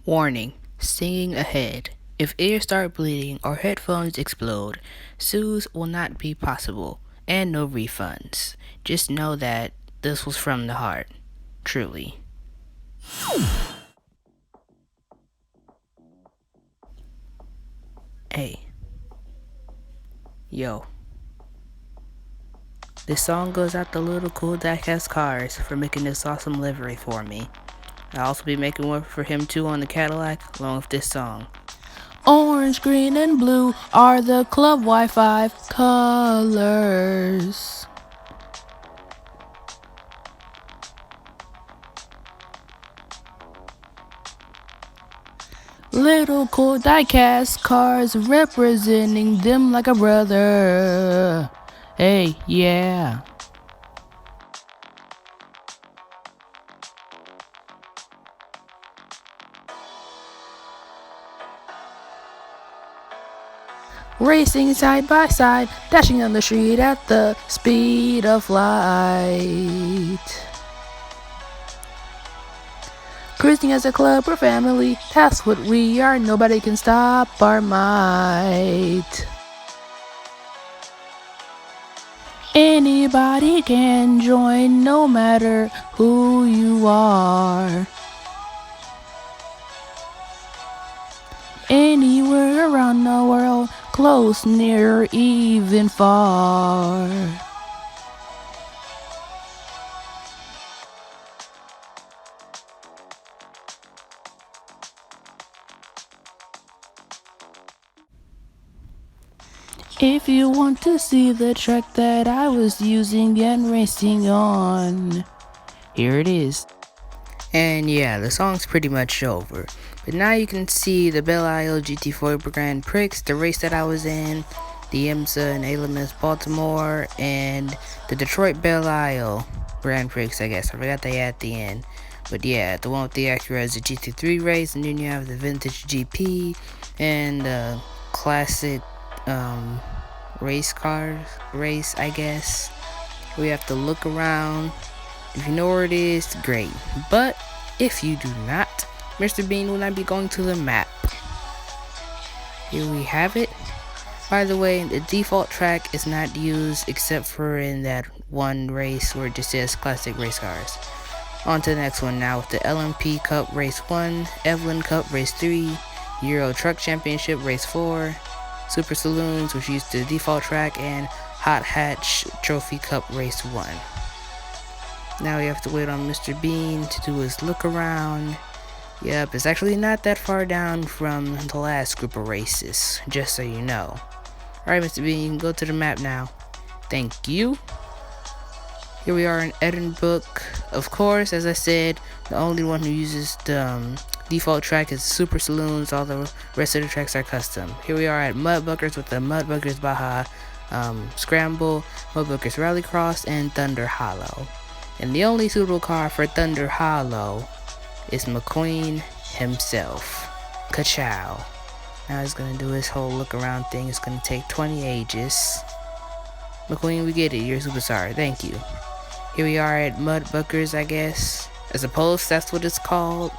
Warning, singing ahead. If ears start bleeding or headphones explode, sues will not be possible and no refunds. Just know that this was from the heart. Truly. Hey. Yo. This song goes out to Little Cool Diecast Cars for making this awesome livery for me. I'll also be making one for him too on the Cadillac along with this song. Orange, green, and blue are the Club Wi-Fi colors. Little cool diecast cars representing them like a brother. Hey, yeah. Racing side by side, dashing on the street at the speed of light. Cruising as a club or family, that's what we are, nobody can stop our might. Anybody can join, no matter who you are. Anywhere around the world, close, near, even far. If you want to see the track that I was using and racing on, here it is. And yeah, the song's pretty much over. But now you can see the Belle Isle GT4 Grand Prix, the race that I was in, the IMSA and ALMS Baltimore, and the Detroit Belle Isle Grand Prix, I guess. I forgot they at the end. But yeah, the one with the Acura is the GT3 race, and then you have the Vintage GP, and the classic race cars race, I guess. We have to look around. If you know where it is, great. But if you do not, Mr. Bean will not be going to the map. Here we have it. By the way, the default track is not used except for in that one race where it just says classic race cars. On to the next one now with the LMP Cup Race 1, Evelyn Cup Race 3, Euro Truck Championship Race 4, Super Saloons, which used the default track, and Hot Hatch Trophy Cup Race 1. Now we have to wait on Mr. Bean to do his look around. Yep, it's actually not that far down from the last group of races, just so you know. Alright, Mr. Bean, you can go to the map now. Thank you. Here we are in Edinburgh. Of course, as I said, the only one who uses the default track is Super Saloons. All the rest of the tracks are custom. Here we are at Mudbuckers with the Mudbuckers Baja Scramble, Mudbuckers Rallycross, and Thunder Hollow. And the only suitable car for Thunder Hollow is McQueen himself. Ka-chow. Now he's gonna do his whole look around thing. It's gonna take 20 ages. McQueen, we get it. You're a superstar. Thank you. Here we are at Mudbuckers, I guess. I suppose that's what it's called.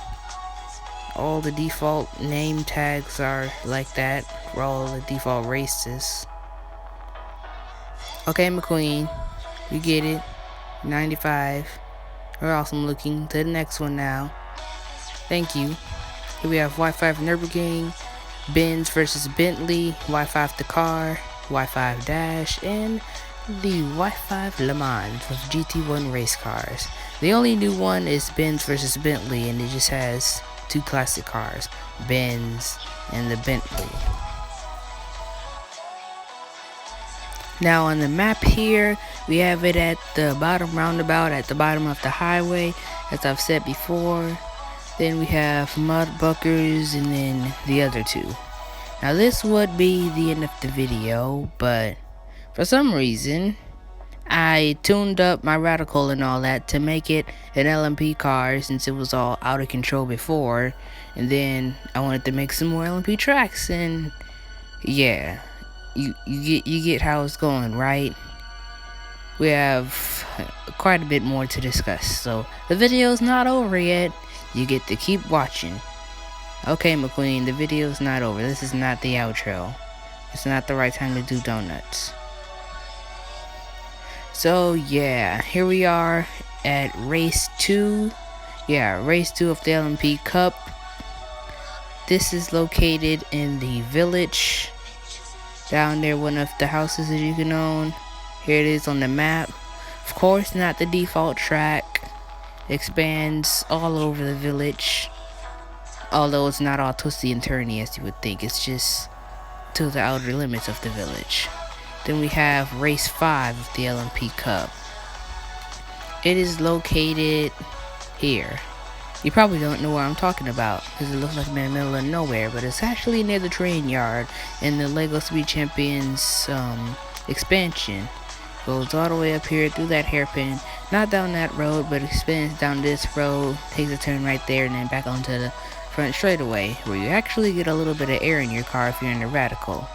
All the default name tags are like that for all the default races. Okay, McQueen, we get it. 95. We're awesome looking. To the next one now. Thank you. Here we have Y5 Nürburgring, Benz versus Bentley, Y5 Dakar, Y5 Dash, and the Y5 Le Mans with GT1 race cars. The only new one is Benz versus Bentley, and it just has two classic cars, Benz and the Bentley. Now on the map here, we have it at the bottom roundabout, at the bottom of the highway, as I've said before. Then we have Mudbuckers and then the other two. Now this would be the end of the video, but for some reason, I tuned up my radical and all that to make it an LMP car since it was all out of control before. And then I wanted to make some more LMP tracks, and yeah. You get how it's going, right? We have quite a bit more to discuss, so the video's not over yet. You get to keep watching. Okay, McQueen, the video's not over. This is not the outro. It's not the right time to do donuts. So yeah, here we are at race 2. Yeah, race 2 of the LMP Cup. This is located in the village. Down there, one of the houses that you can own. Here it is on the map. Of course, not the default track. It expands all over the village. Although it's not all twisty and turny as you would think. It's just to the outer limits of the village. Then we have race 5 of the LMP Cup. It is located here. You probably don't know where I'm talking about because it looks like I'm in the middle of nowhere, but it's actually near the train yard in the LEGO Speed Champions expansion. Goes all the way up here through that hairpin, not down that road, but expands down this road, takes a turn right there, and then back onto the front straightaway, where you actually get a little bit of air in your car if you're in the radical.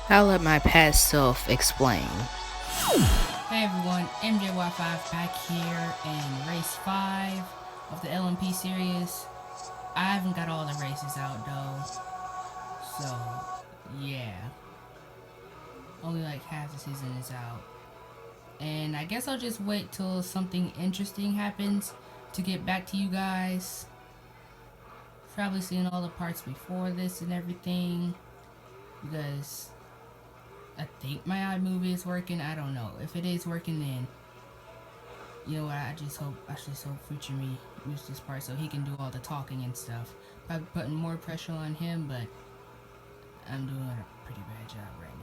I'll let my past self explain. Hey everyone, MJY5 back here in race 5 of the LMP series. I haven't got all the races out though, so yeah, only like half the season is out, and I guess I'll just wait till something interesting happens to get back to you guys. Probably seen all the parts before this and everything, because I think my iMovie is working. I don't know. If it is working, then you know what, I just hope Future Me use this part so he can do all the talking and stuff. Probably putting more pressure on him, but I'm doing a pretty bad job right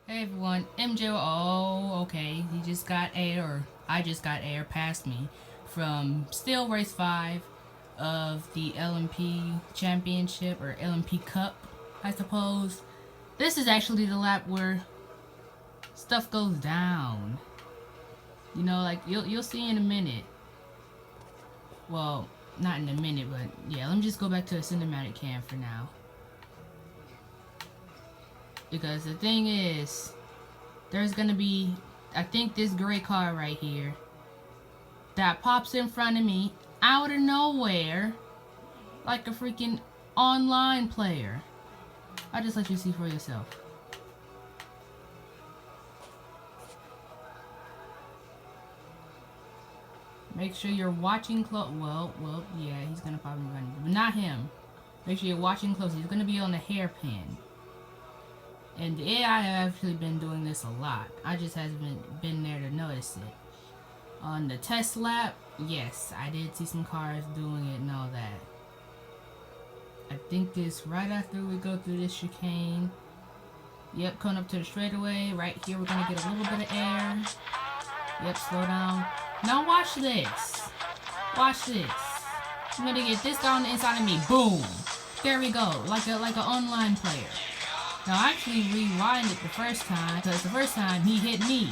now. Hey everyone, MJ. Oh, okay. He just got air, or I just got air past me from still race 5 of the LMP Championship, or LMP Cup, I suppose. This is actually the lap where stuff goes down. You know, like you'll see in a minute. Well, not in a minute, but yeah, let me just go back to the cinematic cam for now. Because the thing is, there's gonna be, I think, this gray car right here that pops in front of me out of nowhere like a freaking online player. I'll just let you see for yourself. Make sure you're watching close. Well, yeah, he's gonna probably run, but not him. Make sure you're watching close. He's gonna be on the hairpin. And the AI have actually been doing this a lot. I just haven't been there to notice it. On the test lap, yes, I did see some cars doing it and all that. I think this right after we go through this chicane. Yep, coming up to the straightaway. Right here, we're gonna get a little bit of air. Yep, slow down. Now watch this. Watch this. I'm gonna get this guy on the inside of me. Boom. There we go. Like an online player. Now I actually rewinded the first time, because the first time he hit me.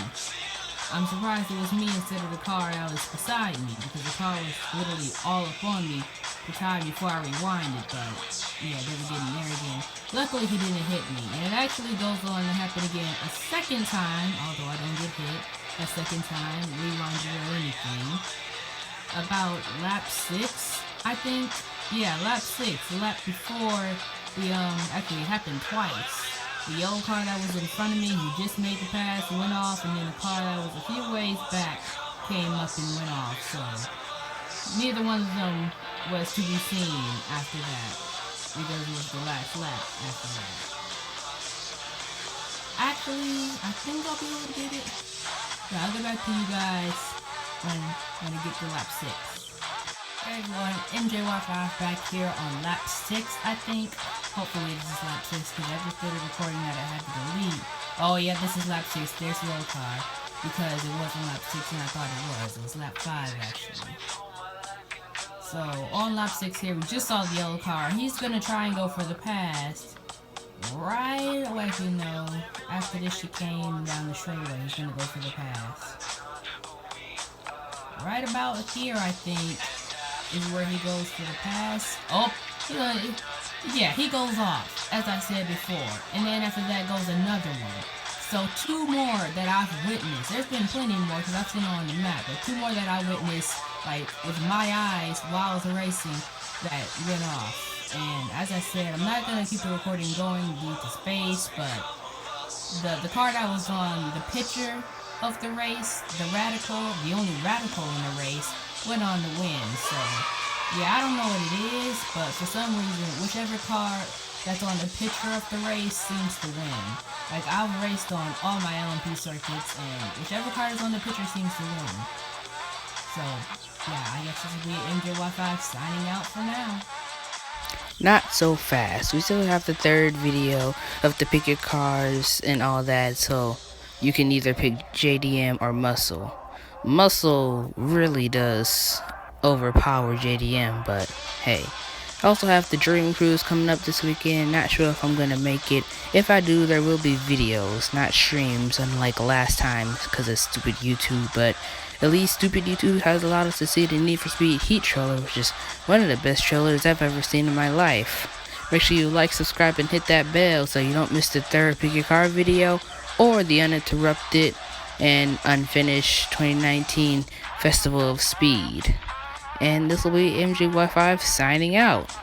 I'm surprised it was me instead of the car that was beside me, because the car was literally all up on me the time before I rewinded, but yeah, they were getting there again. Luckily he didn't hit me, and it actually goes on to happen again a second time, although I didn't get hit. A second time, rewinded or anything. About lap 6, I think. Yeah, lap 6. The lap before the, actually it happened twice. The yellow car that was in front of me, who just made the pass, went off, and then the car that was a few ways back came up and went off, so neither one of them was to be seen after that, because it was the last lap after that. Actually, I think I'll be able to get it. Yeah, I'll get back to you guys when I get to lap 6. Hey everyone, MJY5 back here on lap 6, I think. Hopefully this is lap 6, because I just did a recording that I had to delete. Oh yeah, this is lap 6, there's the old car. Because it wasn't lap 6 and I thought it was lap 5 actually. So, on lap 6 here, we just saw the yellow car. He's gonna try and go for the pass. Right away, you know, after this chicane down the straightaway, he's gonna go for the pass. Right about here, I think, is where he goes for the pass. Oh, yeah, he goes off, as I said before. And then after that goes another one. So 2 more that I've witnessed. There's been plenty more because I've seen it on the map, but 2 more that I witnessed, like with my eyes while I was racing, that went off. And as I said, I'm not gonna keep the recording going due to space, but the car that was on the picture of the race, the only radical in the race, went on to win. So yeah, I don't know what it is, but for some reason, whichever car that's on the picture of the race seems to win. Like, I've raced on all my LMP circuits, and whichever car is on the picture seems to win. So, yeah, I guess this will be MJY5 signing out for now. Not so fast. We still have the third video of the pick your cars and all that, so you can either pick JDM or Muscle. Muscle really does overpower JDM, but hey. I also have the Dream Cruise coming up this weekend. Not sure if I'm gonna make it. If I do, there will be videos, not streams, unlike last time because of stupid YouTube. But at least stupid YouTube has allowed us to see the Need for Speed Heat trailer, which is one of the best trailers I've ever seen in my life. Make sure you like, subscribe, and hit that bell so you don't miss the third Pick Your Car video or the uninterrupted and unfinished 2019 Festival of Speed. And this will be MJY5 signing out.